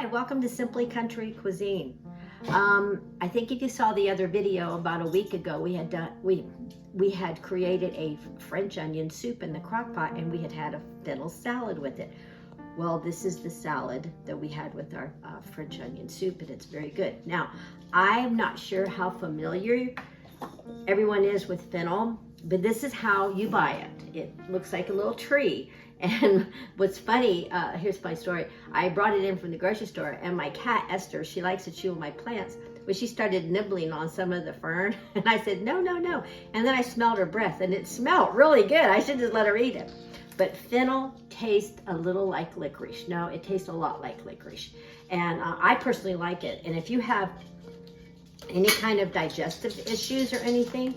Hi, welcome to Simply Country Cuisine. I think if you saw the other video about a week ago, we had created a French onion soup in the crock pot, and we had a fennel salad with it. Well, this is the salad that we had with our French onion soup, and it's very good. Now, I'm not sure how familiar everyone is with fennel, but this is how you buy it. It looks like a little tree. And what's funny, here's my story. I brought it in from the grocery store, and my cat, Esther, she likes to chew on my plants, but she started nibbling on some of the fern, and I said, no, no, no. And then I smelled her breath, and it smelled really good. I should just let her eat it. But fennel tastes a little like licorice. No, it tastes a lot like licorice. And I personally like it. And if you have any kind of digestive issues or anything,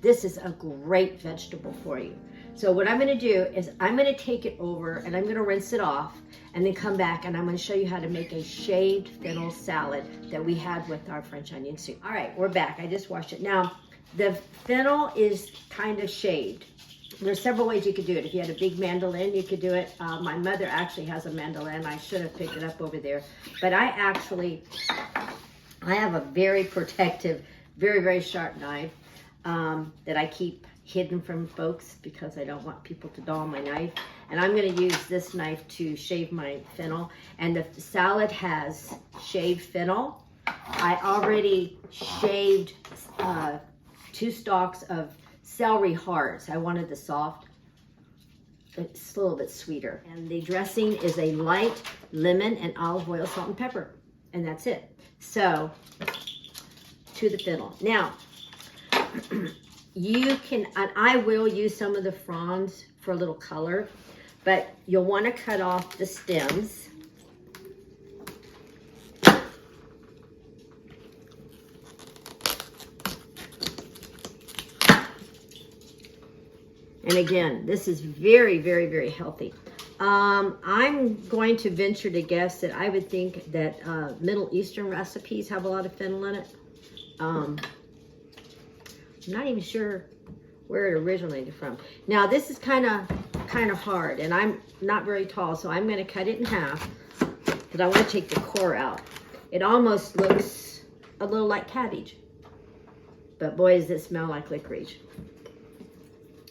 this is a great vegetable for you. So what I'm gonna do is I'm gonna take it over and I'm gonna rinse it off and then come back and I'm gonna show you how to make a shaved fennel salad that we had with our French onion soup. All right, we're back. I just washed it. Now, the fennel is kind of shaved. There's several ways you could do it. If you had a big mandolin, you could do it. My mother actually has a mandolin. I should have picked it up over there. But I have a very protective, very, very sharp knife that I keep hidden from folks because I don't want people to dull my knife. And I'm going to use this knife to shave my fennel. And the salad has shaved fennel. I already shaved 2 stalks of celery hearts. I wanted the soft, it's a little bit sweeter. And the dressing is a light lemon and olive oil, salt and pepper. And that's it. So, to the fennel. Now, you can, and I will use some of the fronds for a little color, but you'll want to cut off the stems. And again, this is very, very, very healthy. I'm going to venture to guess that I would think that Middle Eastern recipes have a lot of fennel in it. I'm not even sure where it originated from. Now this is kind of hard, and I'm not very tall, so I'm going to cut it in half because I want to take the core out. It almost looks a little like cabbage, but boy, does it smell like licorice.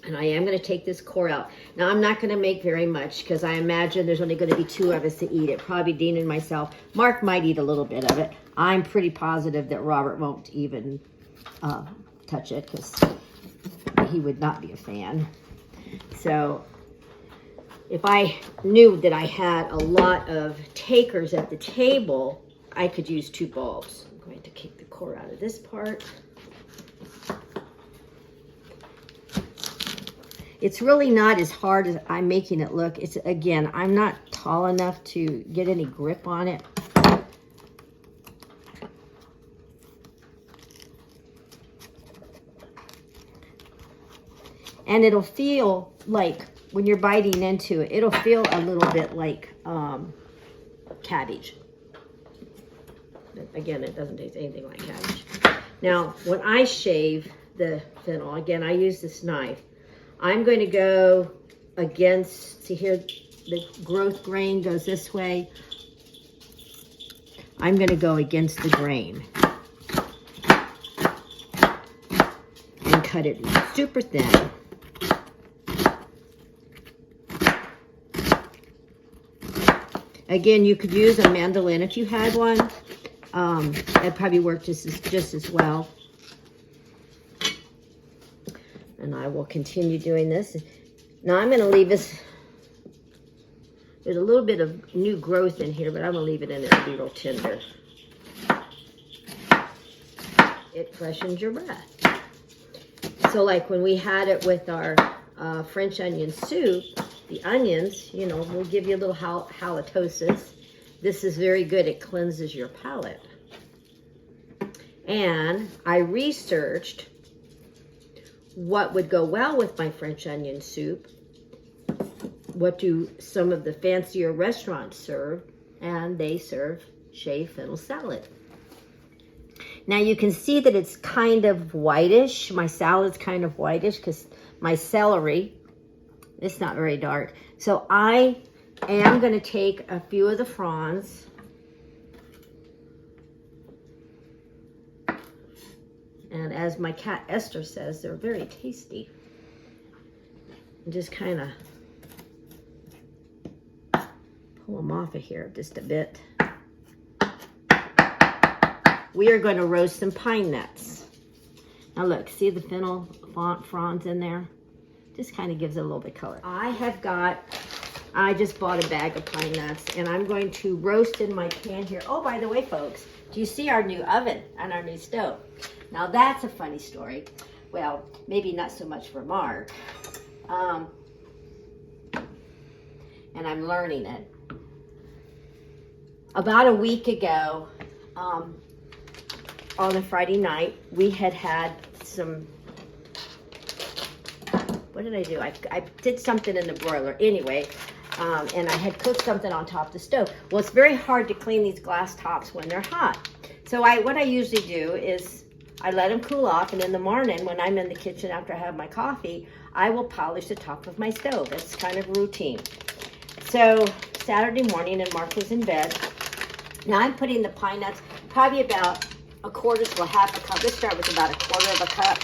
And I am going to take this core out. Now I'm not going to make very much because I imagine there's only going to be 2 of us to eat it. Probably Dean and myself. Mark might eat a little bit of it. I'm pretty positive that Robert won't even touch it because he would not be a fan. So if I knew that I had a lot of takers at the table, I could use 2 bulbs. I'm going to kick the core out of this part. It's really not as hard as I'm making it look. It's, again, I'm not tall enough to get any grip on it. And it'll feel like, when you're biting into it, it'll feel a little bit like cabbage. But again, it doesn't taste anything like cabbage. Now, when I shave the fennel, again, I use this knife. I'm going to go against, see here, the growth grain goes this way. I'm going to go against the grain and cut it super thin. Again, you could use a mandolin if you had one. It'd probably work just as well. And I will continue doing this. Now I'm going to leave this. There's a little bit of new growth in here, but I'm going to leave it in there to be real tender. It freshens your breath. So like when we had it with our French onion soup, the onions, you know, will give you a little halitosis. This is very good. It cleanses your palate. And I researched what would go well with my French onion soup. What do some of the fancier restaurants serve? And they serve shaved fennel salad. Now you can see that it's kind of whitish. My salad's kind of whitish because my celery, it's not very dark. So I am going to take a few of the fronds And as my cat Esther says, they're very tasty. And just kind of pull them off of here just a bit. We are going to roast some pine nuts. Now look, see the fennel fronds in there? Just kind of gives it a little bit of color. I just bought a bag of pine nuts, and I'm going to roast in my pan here. Oh, by the way, folks, do you see our new oven and our new stove? Now that's a funny story. Well, maybe not so much for Mark. And I'm learning it. About a week ago, on a Friday night, we had some, what did I do? I did something in the broiler. Anyway, and I had cooked something on top of the stove. Well, it's very hard to clean these glass tops when they're hot. So what I usually do is I let them cool off, and in the morning when I'm in the kitchen after I have my coffee, I will polish the top of my stove. It's kind of routine. So Saturday morning, and Mark was in bed. Now I'm putting the pine nuts, probably about a quarter to a half a cup. Let's start with about a quarter of a cup.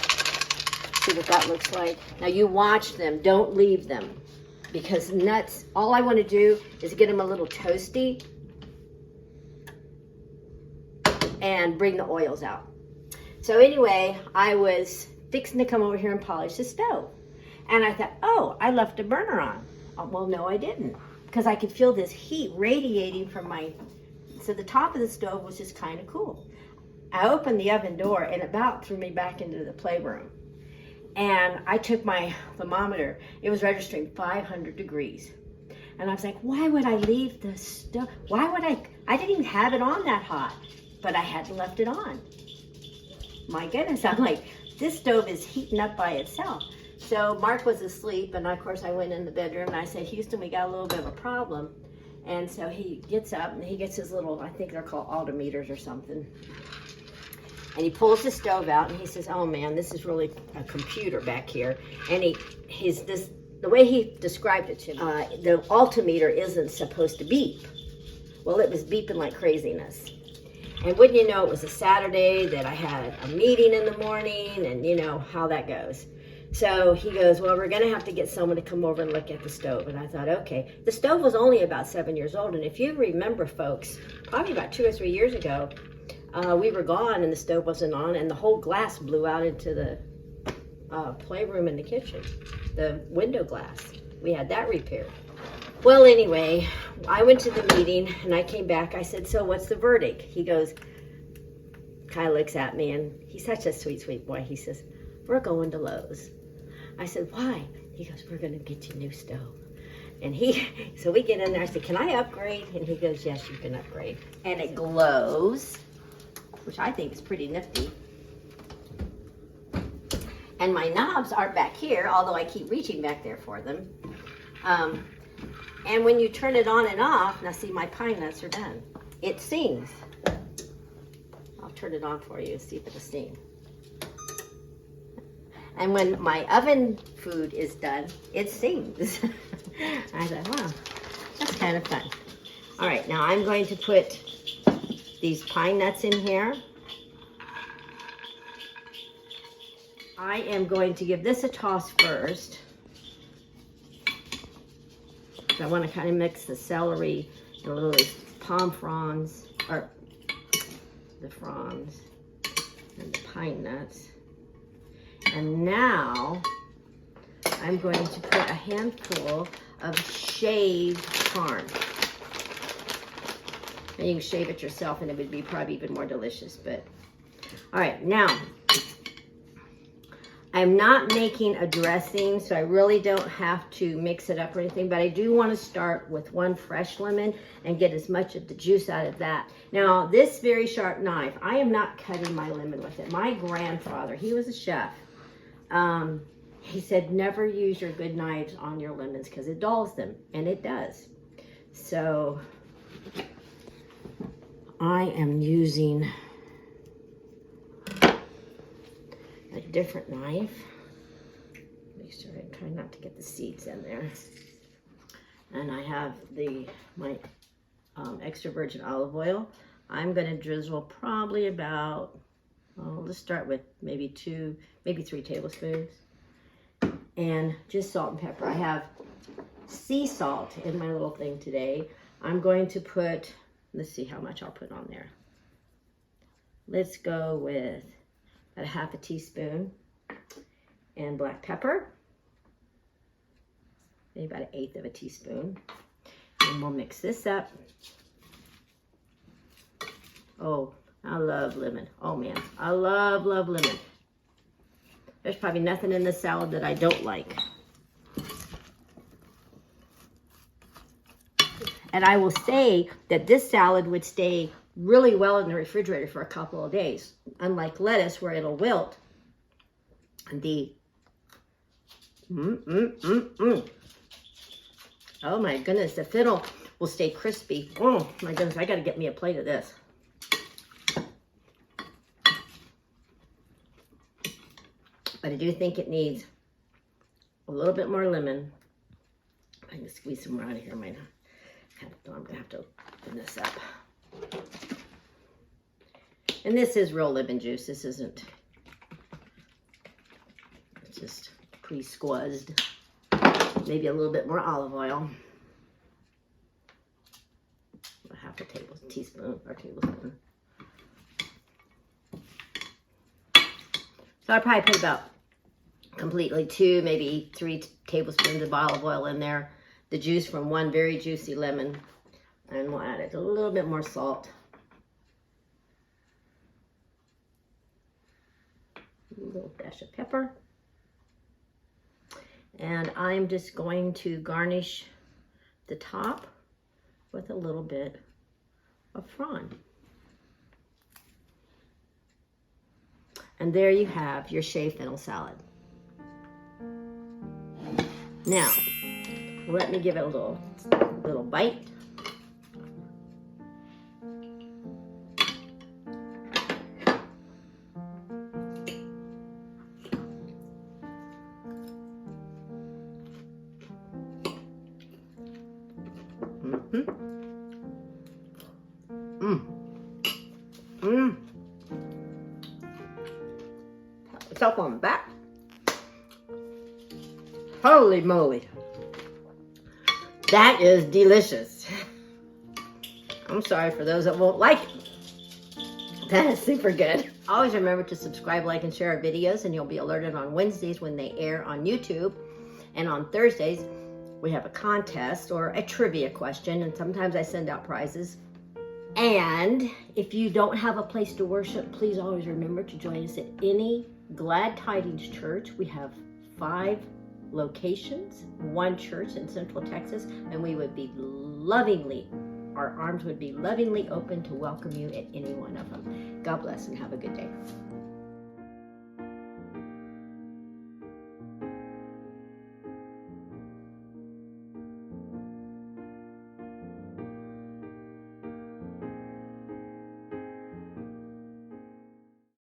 See what that looks like. Now you watch them, don't leave them. Because nuts, all I want to do is get them a little toasty and bring the oils out. So anyway, I was fixing to come over here and polish the stove. And I thought, oh, I left a burner on. Oh, well, no, I didn't. Because I could feel this heat radiating from so the top of the stove was just kind of cool. I opened the oven door and about threw me back into the playroom. And I took my thermometer. It was registering 500 degrees. And I was like, why would I leave the stove? Why would I didn't even have it on that hot, but I hadn't left it on. My goodness, I'm like, this stove is heating up by itself. So Mark was asleep, and of course I went in the bedroom and I said, Houston, we got a little bit of a problem. And so he gets up and he gets his little, I think they're called altimeters or something. And he pulls the stove out and he says, oh man, this is really a computer back here. And the way he described it to me, the altimeter isn't supposed to beep. Well, it was beeping like craziness. And wouldn't you know, it was a Saturday that I had a meeting in the morning, and you know how that goes. So he goes, well, we're going to have to get someone to come over and look at the stove. And I thought, okay. The stove was only about 7 years old. And if you remember, folks, probably about 2 or 3 years ago, we were gone and the stove wasn't on, and the whole glass blew out into the playroom in the kitchen, the window glass. We had that repaired. Well, anyway, I went to the meeting and I came back. I said, so what's the verdict? He goes, kind of looks at me, and he's such a sweet, sweet boy. He says, we're going to Lowe's. I said, why? He goes, we're going to get you a new stove. And so we get in there. I said, can I upgrade? And he goes, yes, you can upgrade. And it glows, which I think is pretty nifty. And my knobs aren't back here, although I keep reaching back there for them. And when you turn it on and off, now see, my pine nuts are done. It sings. I'll turn it on for you, see if it'll sing. And when my oven food is done, it sings. I thought, wow, that's kind of fun. All right, now I'm going to put these pine nuts in here. I am going to give this a toss first. So I want to kind of mix the celery and a little palm fronds, or the fronds, and the pine nuts. And now I'm going to put a handful of shaved parm. And you can shave it yourself and it would be probably even more delicious. But all right, now I'm not making a dressing, so I really don't have to mix it up or anything, but I do want to start with one fresh lemon and get as much of the juice out of that. Now, this very sharp knife, I am not cutting my lemon with it. My grandfather, he was a chef. He said, never use your good knives on your lemons because it dulls them, and it does. So I am using a different knife. Make sure I try not to get the seeds in there. And I have my extra virgin olive oil. I'm going to drizzle probably about, well, let's start with maybe 2, maybe 3 tablespoons. And just salt and pepper. I have sea salt in my little thing today. I'm going to put, let's see how much I'll put on there. Let's go with about 1/2 teaspoon. And black pepper, maybe about 1/8 teaspoon. And we'll mix this up. Oh, I love lemon. Oh man, I love lemon. There's probably nothing in this salad that I don't like. And I will say that this salad would stay really well in the refrigerator for a couple of days. Unlike lettuce where it'll wilt. The oh my goodness, the fennel will stay crispy. Oh my goodness, I gotta get me a plate of this. But I do think it needs a little bit more lemon. I can squeeze some more out of here. I'm gonna have to open this up. And this is real lemon juice. This isn't, it's just pre-squeezed. Maybe a little bit more olive oil. 1/2 teaspoon or tablespoon. So I probably put about completely 2, maybe 3 tablespoons of olive oil in there. The juice from 1 very juicy lemon. And we'll add it a little bit more salt. A little dash of pepper. And I'm just going to garnish the top with a little bit of fran. And there you have your shaved fennel salad. Now, let me give it a little bite. Myself on the back. Holy moly. That is delicious. I'm sorry for those that won't like it. That is super good. Always remember to subscribe, like, and share our videos, and you'll be alerted on Wednesdays when they air on YouTube. And on Thursdays, we have a contest or a trivia question, and sometimes I send out prizes. And if you don't have a place to worship, please always remember to join us at any Glad Tidings church. We have 5 locations, 1 church in Central Texas, and we would be our arms would be lovingly open to welcome you at any one of them. God bless and have a good day.